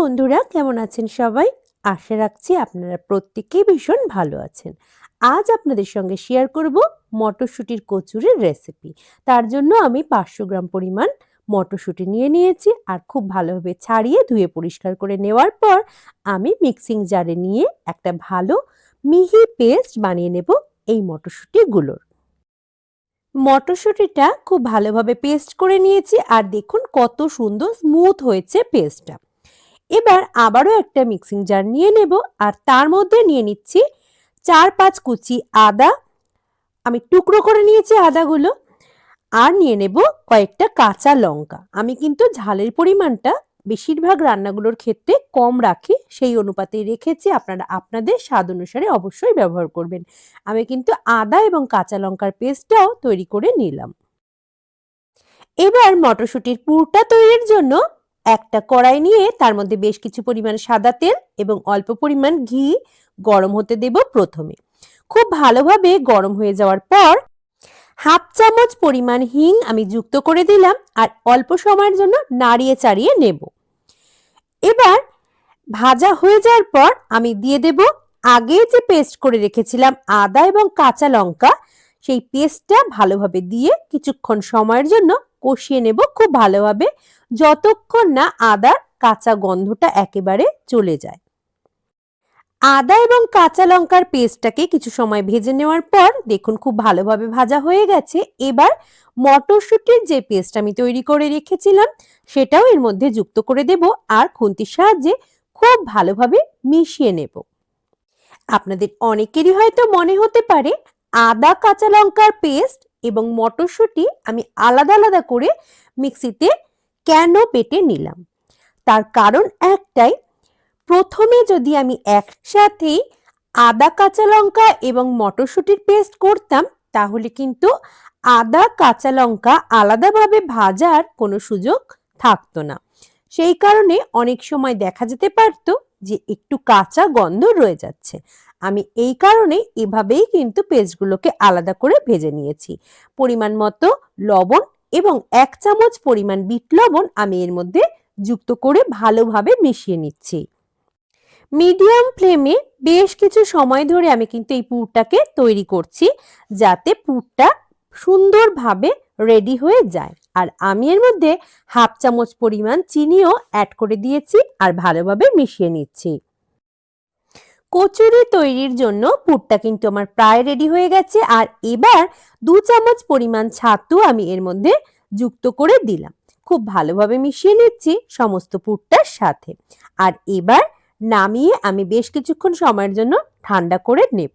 বন্ধুরা, কেমন আছেন সবাই? আশা রাখছি আপনারা প্রত্যেকেই ভীষণ ভালো আছেন। আজ আপনাদের সঙ্গে শেয়ার করব মটরশুঁটির কচুরির রেসিপি। তার জন্য আমি 500 গ্রাম পরিমাণ মটরশুঁটি নিয়ে নিয়েছি আর খুব ভালোভাবে ছাড়িয়ে ধুয়ে পরিষ্কার করে নেওয়ার পর আমি মিক্সিং জারে নিয়ে একটা ভালো মিহি পেস্ট বানিয়ে নেব এই মটরশুঁটিগুলোর। মটরশুঁটিটা খুব ভালোভাবে পেস্ট করে নিয়েছি আর দেখুন কত সুন্দর স্মুথ হয়েছে পেস্টটা। এবার আবারও একটা মিক্সিং জার নিয়ে নেব আর তার মধ্যে নিয়ে নিচ্ছি 4-5 কুচি আদা। আমি টুকরো করে নিয়েছি আদাগুলো। আর নিয়ে নেব কয়েকটা কাঁচা লঙ্কা। আমি কিন্তু ঝালের পরিমাণটা বেশিরভাগ রান্নাগুলোর ক্ষেত্রে কম রাখি, সেই অনুপাতেই রেখেছি। আপনারা আপনাদের স্বাদ অনুসারে অবশ্যই ব্যবহার করবেন। আমি কিন্তু আদা এবং কাঁচা লঙ্কার পেস্টটাও তৈরি করে নিলাম। এবার মটরশুঁটির পুরটা তৈরির জন্য একটা কড়াই নিয়ে তার মধ্যে বেশ কিছু পরিমাণ সাদা তেল এবং অল্প পরিমাণ ঘি গরম হতে দেব প্রথমে। খুব ভালোভাবে গরম হয়ে যাওয়ার পর হাফ চামচ পরিমাণ হিং আমি যুক্ত করে দিলাম আর অল্প সময়ের জন্য নাড়িয়ে চাড়িয়ে নেব। এবার ভাজা হয়ে যাওয়ার পর আমি দিয়ে দেব আগে যে পেস্ট করে রেখেছিলাম আদা এবং কাঁচা লঙ্কা, সেই পেস্টটা ভালোভাবে দিয়ে কিছুক্ষণ সময়ের জন্য কষিয়ে নেব খুব ভালোভাবে, যতক্ষণ না আদার কাঁচা গন্ধটা একেবারে চলে যায়। আদা এবং কাঁচা লঙ্কার পেস্টটাকে কিছু সময় ভেজে নেওয়ার পর দেখুন খুব ভালোভাবে ভাজা হয়ে গেছে। এবার মটরশুঁটির যে পেস্ট আমি তৈরি করে রেখেছিলাম সেটাও এর মধ্যে যুক্ত করে দেব আর খুন্তির সাহায্যে খুব ভালোভাবে মিশিয়ে নেব। আপনাদের অনেকেরই হয়তো মনে হতে পারে আদা কাঁচা লঙ্কার পেস্ট এবং মটরশুঁটি আমি আলাদা আলাদা করে মিক্সিতে কেন বেটে নিলাম। তার কারণ একটাই, প্রথমে যদি আমি একসাথেই আদা কাঁচা লঙ্কা এবং মটরশুঁটির পেস্ট করতাম তাহলে কিন্তু আদা কাঁচা লঙ্কা আলাদাভাবে ভাজার কোনো সুযোগ থাকতো না। সেই কারণে অনেক সময় দেখা যেতে পারত যে একটু কাঁচা গন্ধ রয়ে যাচ্ছে। আমি এই কারণে এভাবেই কিন্তু পেস্টগুলোকে আলাদা করে ভেজে নিয়েছি। পরিমাণ মতো লবণ এবং 1 চামচ পরিমাণ বিট লবণ আমি এর মধ্যে যুক্ত করে ভালোভাবে মিশিয়ে নিচ্ছি। মিডিয়াম ফ্লেমে বেশ কিছু সময় ধরে আমি কিন্তু এই পুরটাকে তৈরি করছি, যাতে পুরটা সুন্দরভাবে রেডি হয়ে যায়। আর আমি এর মধ্যে হাফ চামচ পরিমাণ চিনিও অ্যাড করে দিয়েছি আর ভালোভাবে মিশিয়ে নিচ্ছি। কচুরি তৈরির জন্য পুরটা কিন্তু আমার প্রায় রেডি হয়ে গেছে আর এবার 2 চামচ পরিমাণ ছাতু আমি এর মধ্যে যুক্ত করে দিলাম। খুব ভালোভাবে মিশিয়ে নিচ্ছি সমস্ত পুরটার সাথে। আর এবার নামিয়ে আমি বেশ কিছুক্ষণ সময়ের জন্য ঠান্ডা করে নেব।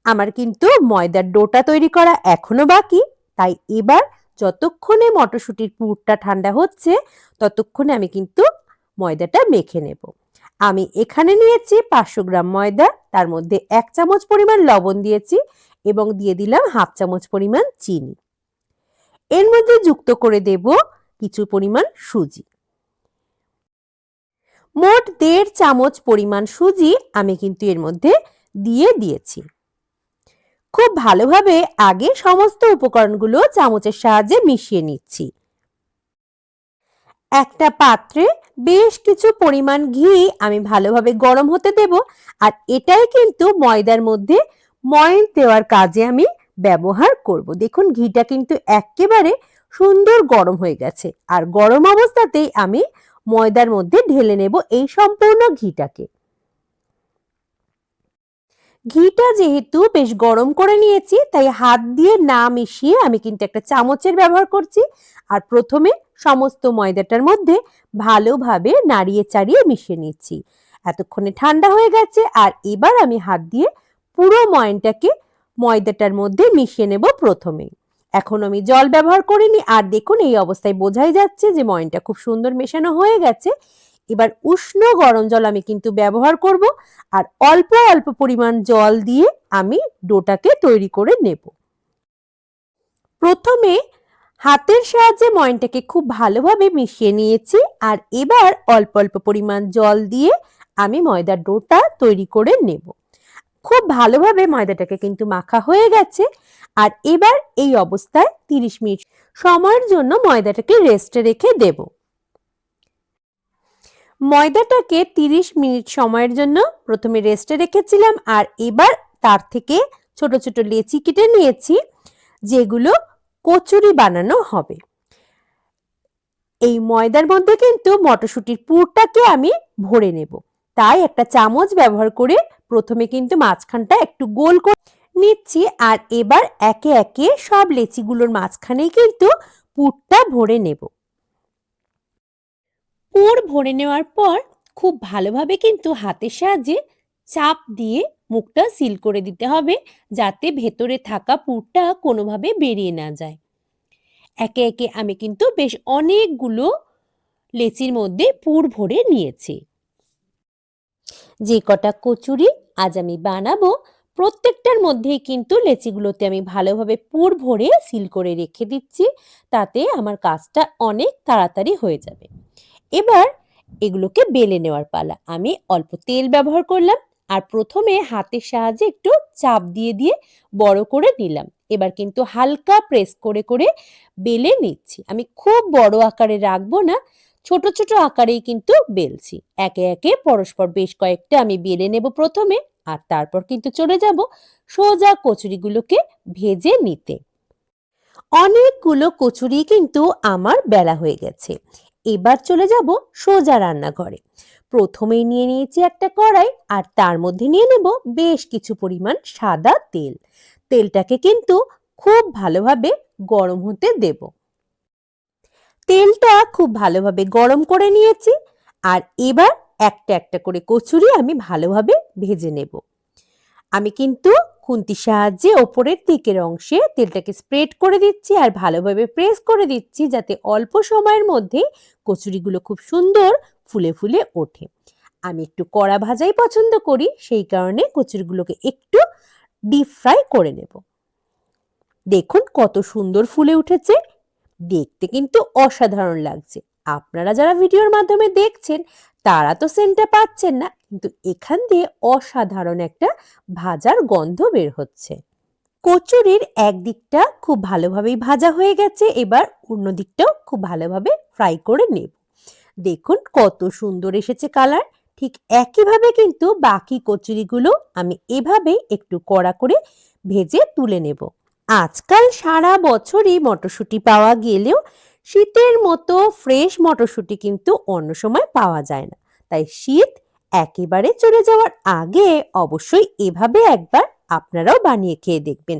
আমার কিন্তু ময়দার ডোটা তৈরি করা এখনো বাকি, তাই এবার যতক্ষণে মটরশুঁটির পুরটা ঠান্ডা হচ্ছে ততক্ষণে আমি কিন্তু ময়দাটা মেখে নেব। আমি এখানে নিয়েছি 500 গ্রাম ময়দা, তার মধ্যে 1 চামচ পরিমাণ লবণ দিয়েছি এবং দিয়ে দিলাম হাফ চামচ পরিমাণ চিনি। এর মধ্যে যুক্ত করে দেব কিছু পরিমাণ সুজি। মোট 1.5 চামচ পরিমাণ সুজি আমি কিন্তু এর মধ্যে দিয়েছি। খুব ভালোভাবে আগে সমস্ত উপকরণগুলো চামচের সাহায্যে মিশিয়ে নিচ্ছি। একটা পাত্রে বেশ কিছু পরিমাণ ঘি আমি ভালোভাবে গরম হতে দেব আর এটাই কিন্তু ময়দার মধ্যে ময়ন দেওয়ার কাজে আমি ব্যবহার করব। দেখুন ঘিটা কিন্তু একেবারে সুন্দর গরম হয়ে গেছে আর গরম অবস্থাতেই আমি ময়দার মধ্যে ঢেলে নেব এই সম্পূর্ণ ঘিটাকে। ঘিটা যেহেতু বেশ গরম করে নিয়েছি তাই হাত দিয়ে না মিশিয়ে আমি কিন্তু একটা চামচের ব্যবহার করছি আর প্রথমে সমস্ত ময়দাটার মধ্যে ভালোভাবে নাড়িয়ে চাড়িয়ে মিশিয়ে নিচ্ছি। এতক্ষণে ঠান্ডা হয়ে গেছে আর এবার আমি হাত দিয়ে পুরো ময়নটাকে ময়দাটার মধ্যে মিশিয়ে নেব প্রথমে। এখন আমি জল ব্যবহার করিনি আর দেখুন এই অবস্থায় বোঝাই যাচ্ছে যে ময়নটা খুব সুন্দর মেশানো হয়ে গেছে। এবার উষ্ণ গরম জল আমি কিন্তু ব্যবহার করব আর অল্প অল্প পরিমাণ জল দিয়ে আমি ডোটাকে তৈরি করে নেব। প্রথমে হাতের সাহায্যে ময়নটাকে খুব ভালোভাবে মিশিয়ে নিয়েছি আর এবার অল্প অল্প পরিমাণ জল দিয়ে আমি ময়দার ডোটা তৈরি করে নেব। খুব ভালোভাবে ময়দাটাকে কিন্তু মাখা হয়ে গেছে আর এবার এই অবস্থায় 30 মিনিট সময়ের জন্য ময়দাটাকে রেস্টে রেখে দেব। ময়দাটাকে 30 মিনিট সময়ের জন্য প্রথমে রেস্টে রেখেছিলাম আর এবার তার থেকে ছোট ছোট লেচি কেটে নিয়েছি, যেগুলো কচুরি বানানো হবে। এই ময়দার মধ্যে কিন্তু মটরশুঁটির পুরটাকে আমি ভরে নেব, তাই একটা চামচ ব্যবহার করে প্রথমে কিন্তু মাঝখানটা একটু গোল করে নিচ্ছি আর এবার একে একে সব লেচিগুলোর মাঝখানেই কিন্তু পুরটা ভরে নেব। পুর ভরে নেওয়ার পর খুব ভালোভাবে কিন্তু হাতের সাহায্যে চাপ দিয়ে মুখটা সিল করে দিতে হবে, যাতে ভেতরে থাকা পুরটা কোনোভাবে বেরিয়ে না যায়। একে একে আমি কিন্তু বেশ অনেকগুলো লেচির মধ্যে পুর ভরে নিয়েছি। যে কটা কচুরি আজ আমি বানাবো প্রত্যেকটার মধ্যেই কিন্তু লেচিগুলোতে আমি ভালোভাবে পুর ভরে সিল করে রেখে দিচ্ছি, তাতে আমার কাজটা অনেক তাড়াতাড়ি হয়ে যাবে। এবার এগুলোকে বেলে নেওয়ার পালা। আমি অল্প তেল ব্যবহার করলাম আর প্রথমে হাতের সাহায্যে একটু চাপ দিয়ে দিয়ে বড় করে নিলাম। এবার কিন্তু হালকা প্রেস করে করে বেলে নিচ্ছি। আমি খুব বড় আকারে রাখবো না, ছোট ছোট আকারেই কিন্তু বেলছি। একে একে পরস্পর বেশ কয়েকটা আমি বেলে নেব প্রথমে, আর তারপর কিন্তু চলে যাব সোজা কচুরিগুলোকে ভেজে নিতে। অনেকগুলো কচুরি কিন্তু আমার বেলা হয়ে গেছে। এবার চলে যাব সোজা রান্নাঘরে। প্রথমেই নিয়ে নিয়েছি একটা কড়াই আর তার মধ্যে নিয়ে নেব বেশ কিছু পরিমাণ সাদা তেল। তেলটাকে কিন্তু খুব ভালোভাবে গরম হতে দেব। তেলটা খুব ভালোভাবে গরম করে নিয়েছি আর এবার একটা একটা করে কচুরি আমি ভালোভাবে ভেজে নেব। আমি কিন্তু খুন্তির সাহায্যে ওপরের দিকের অংশে তেলটাকে স্প্রেড করে দিচ্ছি আর ভালোভাবে প্রেস করে দিচ্ছি, যাতে অল্প সময়ের মধ্যে কচুরিগুলো খুব সুন্দর ফুলে ফুলে ওঠে। আমি একটু কড়া ভাজাই পছন্দ করি, সেই কারণে কচুরিগুলোকে একটু ডিপ ফ্রাই করে নেব। দেখুন কত সুন্দর ফুলে উঠেছে, দেখতে কিন্তু অসাধারণ লাগছে। আপনারা যারা ভিডিওর মাধ্যমে দেখছেন তারা তো সেন্টটা পাচ্ছেন না, কিন্তু এখান দিয়ে অসাধারণ একটা ভাজার গন্ধ বের হচ্ছে। কচুরির একদিকটা খুব ভালোভাবেই ভাজা হয়ে গেছে, এবার অন্য দিকটাও খুব ভালোভাবে ফ্রাই করে নেব। দেখুন কত সুন্দর এসেছে কালার। ঠিক একইভাবে কিন্তু বাকি কচুরিগুলো আমি এভাবেই একটু কড়া করে ভেজে তুলে নেব। আজকাল সারা বছরই মটরশুঁটি পাওয়া গেলেও শীতের মতো ফ্রেশ মটরশুঁটি কিন্তু অন্য সময় পাওয়া যায় না, তাই শীত একেবারে চলে যাওয়ার আগে অবশ্যই এভাবে একবার আপনারাও বানিয়ে খেয়ে দেখবেন।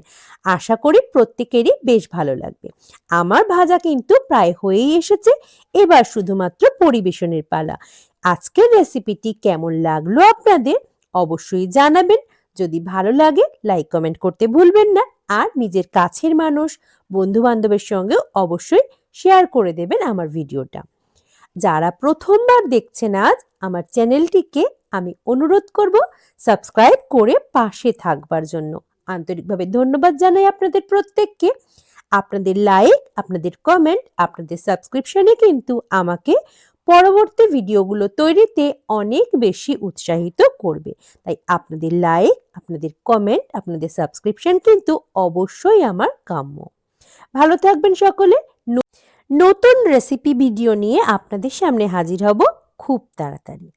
আশা করি প্রত্যেকেরই বেশ ভালো লাগবে। আমার ভাজা কিন্তু প্রায় হয়েই এসেছে, এবার শুধুমাত্র পরিবেশনের পালা। আজকের রেসিপিটি কেমন লাগলো আপনাদের অবশ্যই জানাবেন। যদি ভালো লাগে লাইক কমেন্ট করতে ভুলবেন না, আর নিজের কাছের মানুষ বন্ধু বান্ধবের সঙ্গেও অবশ্যই শেয়ার করে দেবেন আমার ভিডিওটা। যারা প্রথমবার দেখছেন আজ আমার চ্যানেলটিকে আমি অনুরোধ করব সাবস্ক্রাইব করে পাশে থাকবার জন্য। আন্তরিকভাবে ধন্যবাদ জানাই আপনাদের প্রত্যেককে। আপনাদের লাইক, আপনাদের কমেন্ট, আপনাদের সাবস্ক্রিপশনে কিন্তু আমাকে পরবর্তী ভিডিওগুলো তৈরিতে অনেক বেশি উৎসাহিত করবে। তাই আপনাদের লাইক, আপনাদের কমেন্ট, আপনাদের সাবস্ক্রিপশন কিন্তু অবশ্যই আমার কাম্য। ভালো থাকবেন সকলে। নতুন রেসিপি ভিডিও নিয়ে আপনাদের সামনে হাজির হব খুব তাড়াতাড়ি।